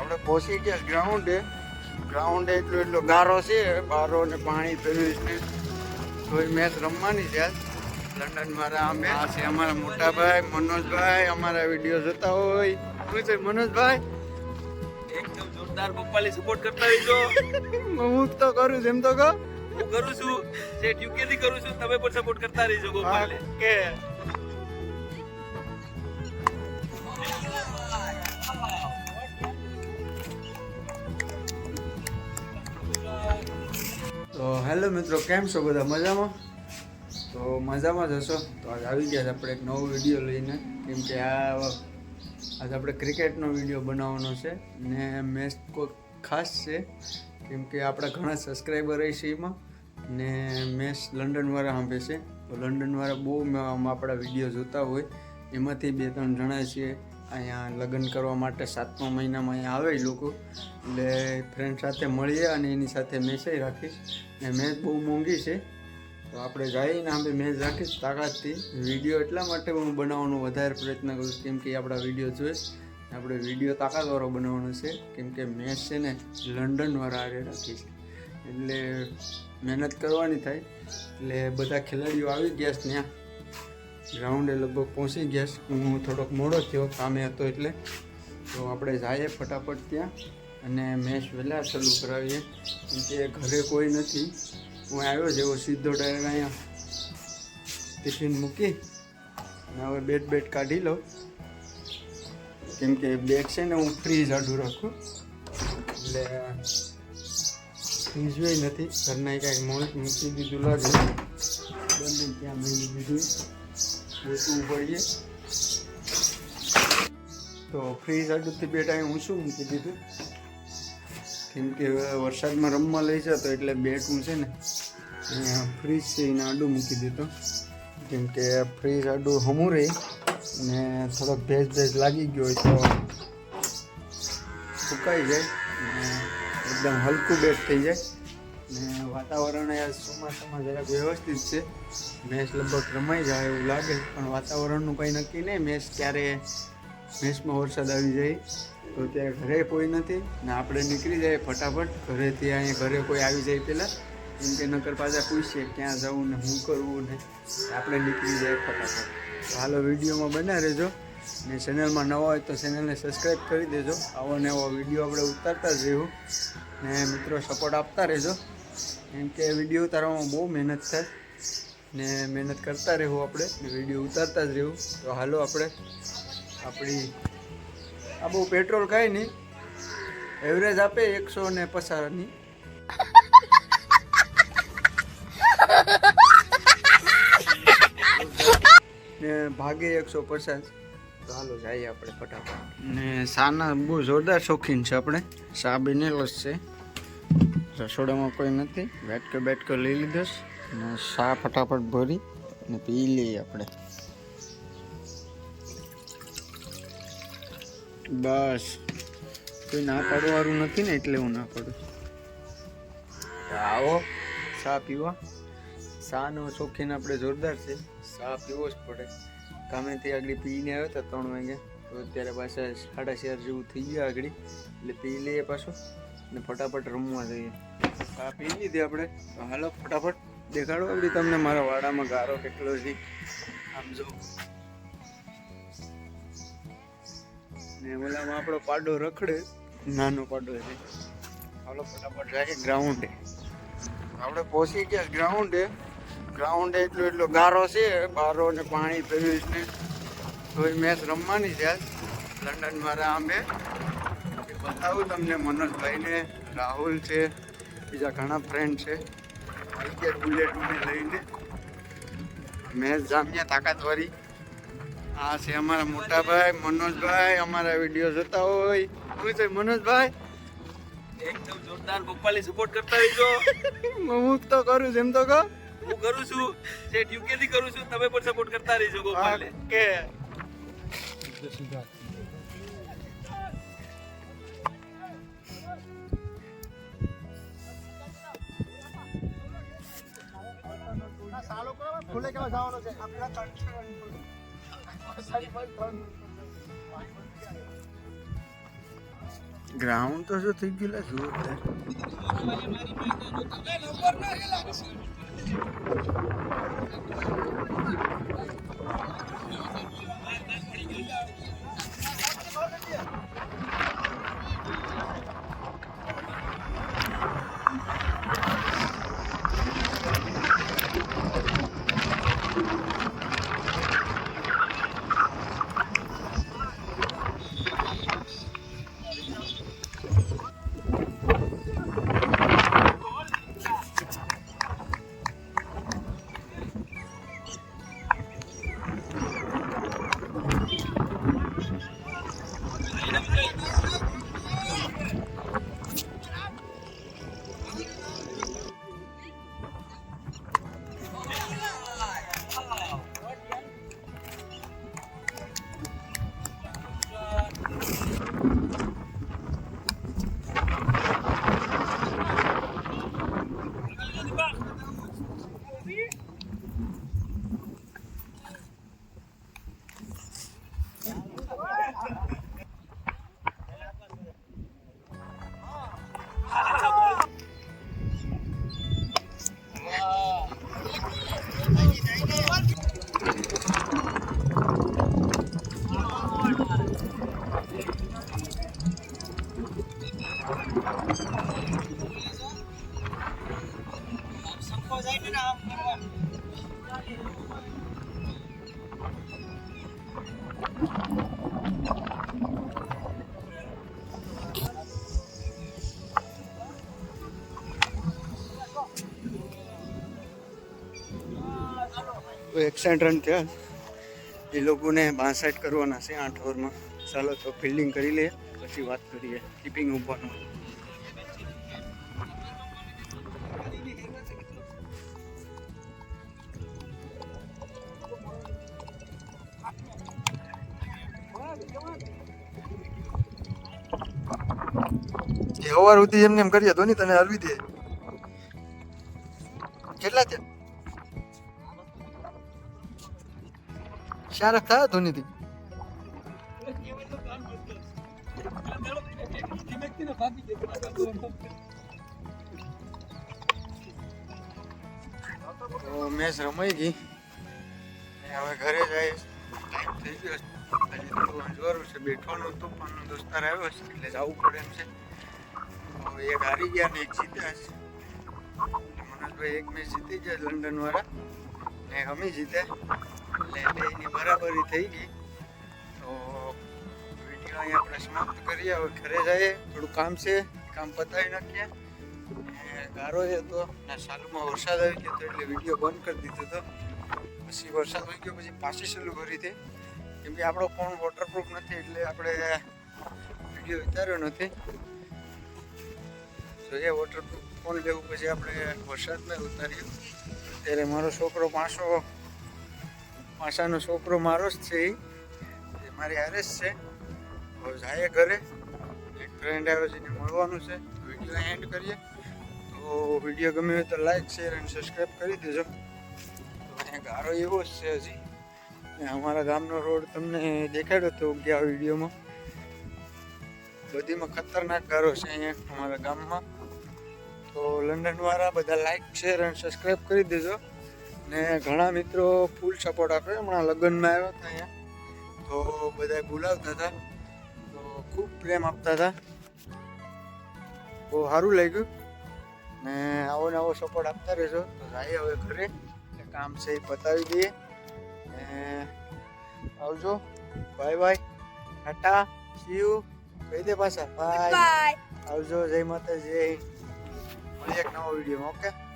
આપણે પહોંચી ગયા ગ્રાઉન્ડે. ગ્રાઉન્ડે એટલો ગારો છે, બારો ને પાણી પેલું છે. કોઈ મેચ રમવાની છે લંડન મારા અમે. આ છે અમારા મોટા ભાઈ મનોજભાઈ, અમારા વિડીયો જોતા હોય. શું છે મનોજભાઈ? એકદમ જોરદાર પપ્પાની સપોર્ટ કરતા રહીજો. હું તો કરું છું, એમ તો કહો. હું કરું છું, જે યુકે થી કરું છું, તમે પણ સપોર્ટ કરતા રહીજો ગોપાલને. કે તો હેલો મિત્રો, કેમ છો બધા? મજામાં? તો મજામાં જ હશો. તો આજ આવી ગયા છે આપણે એક નવો વિડીયો લઈને. કેમ કે આજે આપણે ક્રિકેટનો વિડીયો બનાવવાનો છે ને મેચ કોઈ ખાસ છે. કેમ કે આપણા ઘણા સબસ્ક્રાઈબર છે એમાં, ને મેચ લંડનવાળા સાંભે છે. તો લંડનવાળા બહુ આપણા વિડીયો જોતા હોય. એમાંથી 2-3 જણા છીએ અહીંયા લગ્ન કરવા માટે 7મા મહિનામાં અહીંયા આવે એ લોકો. એટલે ફ્રેન્ડ સાથે મળીએ અને એની સાથે મેચય રાખીશ. ને મેચ બહુ મોંઘી છે, તો આપણે જઈને આપણે મેચ રાખીશ તાકાતથી. વિડીયો એટલા માટે હું બનાવવાનો વધારે પ્રયત્ન કરું કેમ કે આપણા વિડીયો જોઈશ. આપણે વિડીયો તાકાતવાળો બનાવવાનો છે કેમ કે મેચ છે ને લંડનવાળા આરે રાખીશ. એટલે મહેનત કરવાની થાય. એટલે બધા ખેલાડીઓ આવી ગયા છે ત્યાં ગ્રાઉન્ડે, લગભગ પહોંચી ગયા છે. હું થોડોક મોડો થયો, કામે હતો એટલે. તો આપણે જઈએ ફટાફટ ત્યાં અને મેચ વહેલા ચાલુ કરાવીએ કેમ કે ઘરે કોઈ નથી. હું આવ્યો જેવો સીધો ડાયરેક્ટ અહીંયા ટિફિન મૂકી અને હવે બેટ કાઢી લઉં કેમ કે બેગ છે ને હું ફ્રીજ આડું રાખું. એટલે ફ્રીજ હોય નથી, ઘરના કાંઈક મોડ મૂકી દીધું લાગે. બંને ત્યાં મેળવી દીધું બેસવું પડીએ. તો ફ્રીજ આડુંથી બેટ અહીં ઊંચું મૂકી દીધું કેમ કે વરસાદમાં રમવા લઈ જતો એટલે બેટ હું છે ને અહીંયા ફ્રીજ છે એને આડું મૂકી દીધું કેમ કે ફ્રીજ આડું હમું રહી ને થોડોક ભેજ લાગી ગયો હોય તો સુકાઈ જાય ને એકદમ હલકું બેટ થઈ જાય. ને વાતાવરણ યાર ચોમાસામાં જરાક વ્યવસ્થિત છે. મેચ લગભગ રમાઈ જાય એવું લાગે, પણ વાતાવરણનું કંઈ નક્કી નહીં. મેચમાં વરસાદ આવી જાય તો ત્યાં ઘરે કોઈ નથી ને આપણે નીકળી જાય ફટાફટ ઘરેથી. અહીંયા ઘરે કોઈ આવી જાય પહેલાં કેમ કે નકર પાછા પૂછીએ ક્યાં જવું ને શું કરવું ને આપણે નીકળી જાય ફટાફટ. તો હાલો વિડીયોમાં બન્યા રહેજો ને ચેનલમાં નવા હોય તો ચેનલને સબસ્ક્રાઈબ કરી દેજો. આવો ને આવો વિડીયો આપણે ઉતારતા જ રહેવું ને મિત્રો સપોર્ટ આપતા રહેજો કેમ કે વિડીયો ઉતારવામાં બહુ મહેનત થાય ને મહેનત કરતા રહેવું આપણે ને વિડીયો ઉતારતા જ રહેવું. તો હાલો આપણી આ બહુ પેટ્રોલ કાંઈ નહીં, એવરેજ આપે 150ની. ને ભાગે 150. તો હાલો જઈએ આપણે ફટાફટ. ને શાના બહુ જોરદાર શોખીન છે આપણે. શા બનેલો જ છે, રસોડામાં કોઈ નથી. બેટકો લઈ લીધો ને શા ફટાફટ ભરી ને પી લઈએ આપણે. બસ કોઈ ના પાડવાવાળું નથી ને એટલે હું ના પાડું. આવો ચા પીવા. ચાનો શોખીન આપણે જોરદાર છે. ચા પીવો જ પડે. કામેથી આગળ પીને આવ્યો હતા 3 વાગે, તો અત્યારે પાછા 4:30 જેવું થઈ ગયા આગળ. એટલે પી લઈએ પાછું ને ફટાફટ રમવા જઈએ. ચા પી લીધી આપણે. તો હાલો ફટાફટ દેખાડો આગળ તમને મારા વાડામાં ગારો કેટલો છે. આમ જો ને ઓલામાં આપણો પાડો રખડે, નાનો પાડો છે. હાલો ફટાફટ જાય ગ્રાઉન્ડે. આપણે પહોંચી ગયા ગ્રાઉન્ડે. ગ્રાઉન્ડે એટલો ગારો છે, બારો ને પાણી પેલું ને. કોઈ મેચ રમવાની છે લંડન મારા આંબે. બતાવું તમને મનોજભાઈને, રાહુલ છે, બીજા ઘણા ફ્રેન્ડ છે. આવી ગયા બુલેટ લઈને. મેચ જામ્યા તાકાતવાળી. આ છે અમારા મોટા ભાઈ મનોજભાઈ, અમારા વિડીયો જોતા હોય. શું છે મનોજભાઈ? એકદમ જોરદાર પપ્પાની સપોર્ટ કરતા રહીજો. હું તો કરું છું, એમ તો કહો. હું કરું છું, જે યુકે થી કરું છું, તમે પણ સપોર્ટ કરતા રહીજો ગોપાલને. કે સાલો કરો ફૂલે કેવા જવાનો છે આપણા ગ્રાઉન્ડ તો શું થઈ ગયું લે જોરદાર. એક્સેન્ટ રન થયા એ લોકોને 62 કરવાના છે 8 ઓવરમાં. ચાલો તો ફિલ્ડિંગ કરી લઈએ પછી વાત કરીએ કીપિંગ ઉપરનું. સવાર સુધી એમને એમ કરીએ ધોની તને હલવી દે. કેટલા થયા? 4 થયા ધોનીથી. તો મેચ રમાઈ ગઈ. હવે ઘરે જાય ટાઈમ થઈ ગયો. આજે થોડું અંજવારું છે, બેઠવાનું હતું પણ દોસ્તાર આવ્યો છે એટલે જવું પડે એમ છે. એક હારી ગયા ને એક જીત્યા છે. મનોજભાઈ એક મેચ જીતી ગયા લંડન વાળા ને અમે જીત્યા એટલે બેની બરાબરી થઈ ગઈ. તો વિડીયો અહીંયા આપણે સમાપ્ત કરીએ. હવે ઘરે જઈએ, થોડું કામ છે, કામ પતાવી નાખીએ. ગારો હતો ને ચાલુમાં વરસાદ આવી ગયો હતો એટલે વિડીયો બંધ કરી દીધો હતો. પછી વરસાદ આવી ગયો પછી પાછી ચાલુ કરી હતી કેમ કે આપણો ફોન વોટરપ્રૂફ નથી એટલે આપણે વિડીયો ઉતાર્યો નથી. તો એ વોટરપ્રૂફ ફોન લેવું પછી આપણે વરસાદમાં ઉતાર્યું. ત્યારે મારો છોકરો પાસાનો છોકરો મારો જ છે, એ મારી હારે જ છે. હવે જાય ઘરે, એક ફ્રેન્ડ આવ્યો છે એને મળવાનું છે. વિડીયો એન્ડ કરીએ. તો વિડીયો ગમે હોય તો લાઈક શેર અને સબસ્ક્રાઈબ કરી દેજો. અહીંયા ગારો એવો જ છે હજી. અમારા ગામનો રોડ તમને દેખાડ્યો હતો કે આ વિડીયોમાં બધીમાં ખતરનાક ગારો છે અહીંયા અમારા ગામમાં. તો લંડનવાળા બધા લાઈક શેર અને સબસ્ક્રાઈબ કરી દેજો. ને ઘણા મિત્રો ફૂલ સપોર્ટ આપે. હમણાં લગ્નમાં આવ્યા હતા અહીંયા તો બધા બોલાવતા હતા, તો ખૂબ પ્રેમ આપતા હતા. બહુ સારું લાગ્યું ને આવો ને આવો સપોર્ટ આપતા રહેજો. તો જાય હવે ઘરે, કામ છે એ પતાવી દઈએ ને આવજો. Bye bye, Tata, C you. કહી દે પાછા બાય. આવજો, જય માતાજી. મળીએ એક નવો વિડીયોમાં. ઓકે.